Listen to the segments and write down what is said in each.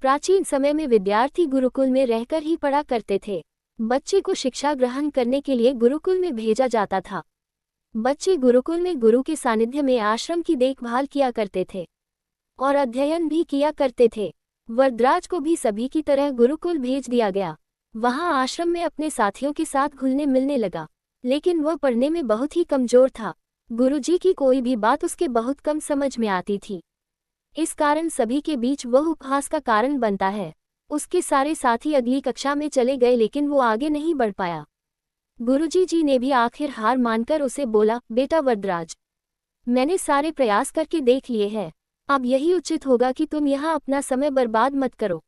प्राचीन समय में विद्यार्थी गुरुकुल में रहकर ही पढ़ा करते थे। बच्चे को शिक्षा ग्रहण करने के लिए गुरुकुल में भेजा जाता था। बच्चे गुरुकुल में गुरु के सानिध्य में आश्रम की देखभाल किया करते थे और अध्ययन भी किया करते थे। वरदराज को भी सभी की तरह गुरुकुल भेज दिया गया। वहां आश्रम में अपने साथियों के साथ घुलने मिलने लगा, लेकिन वह पढ़ने में बहुत ही कमजोर था। गुरुजी की कोई भी बात उसके बहुत कम समझ में आती थी। इस कारण सभी के बीच वह उपहास का कारण बनता है। उसके सारे साथी अगली कक्षा में चले गए, लेकिन वो आगे नहीं बढ़ पाया। गुरुजी जी ने भी आखिर हार मानकर उसे बोला, बेटा वरदराज, मैंने सारे प्रयास करके देख लिए हैं। अब यही उचित होगा कि तुम यहाँ अपना समय बर्बाद मत करो।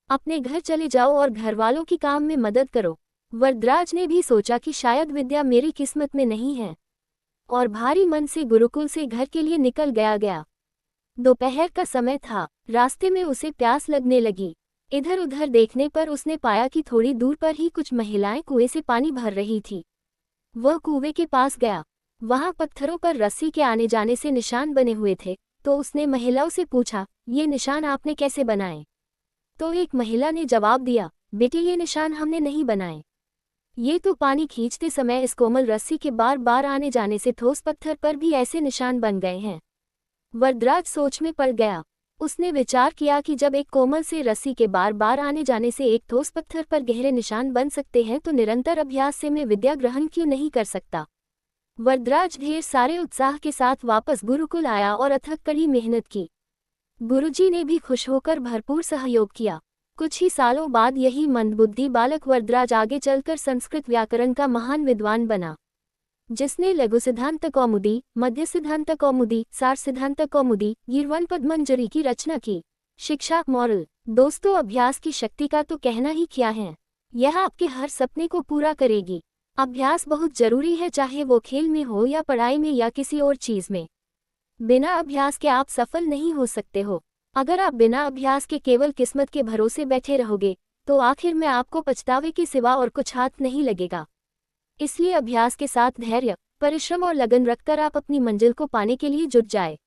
अपने घर चले जाओ और घरवालों की काम में मदद करो। वरदराज ने भी सोचा कि शायद विद्या मेरी किस्मत में नहीं है, और भारी मन से गुरुकुल से घर के लिए निकल गया। दोपहर का समय था। रास्ते में उसे प्यास लगने लगी। इधर उधर देखने पर उसने पाया कि थोड़ी दूर पर ही कुछ महिलाएं कुएं से पानी भर रही थी। वह कुएं के पास गया। वहां पत्थरों पर रस्सी के आने जाने से निशान बने हुए थे। तो उसने महिलाओं से पूछा, ये निशान आपने कैसे बनाए? तो एक महिला ने जवाब दिया, बेटे ये निशान हमने नहीं बनाए। ये तो पानी खींचते समय इस कोमल रस्सी के बार बार आने जाने से ठोस पत्थर पर भी ऐसे निशान बन गए हैं। वरदराज सोच में पड़ गया। उसने विचार किया कि जब एक कोमल से रस्सी के बार बार आने जाने से एक ठोस पत्थर पर गहरे निशान बन सकते हैं, तो निरंतर अभ्यास से मैं विद्या ग्रहण क्यों नहीं कर सकता। वरदराज ढेर सारे उत्साह के साथ वापस गुरुकुल आया और अथक कड़ी मेहनत की। गुरुजी ने भी खुश होकर भरपूर सहयोग किया। कुछ ही सालों बाद यही मंदबुद्धि बालक वरदराज आगे चलकर संस्कृत व्याकरण का महान विद्वान बना, जिसने लघु सिद्धांत कौमुदी, मध्य सिद्धांत कौमुदी, सार सिद्धांत कौमुदी, गीर्वाण पद्मंजरी की रचना की। शिक्षा मॉरल। दोस्तों, अभ्यास की शक्ति का तो कहना ही क्या है। यह आपके हर सपने को पूरा करेगी। अभ्यास बहुत जरूरी है, चाहे वो खेल में हो या पढ़ाई में या किसी और चीज में। बिना अभ्यास के आप सफल नहीं हो सकते हो। अगर आप बिना अभ्यास के केवल किस्मत के भरोसे बैठे रहोगे, तो आखिर में आपको पछतावे के सिवा और कुछ हाथ नहीं लगेगा। इसलिए अभ्यास के साथ धैर्य, परिश्रम और लगन रखकर आप अपनी मंजिल को पाने के लिए जुट जाए।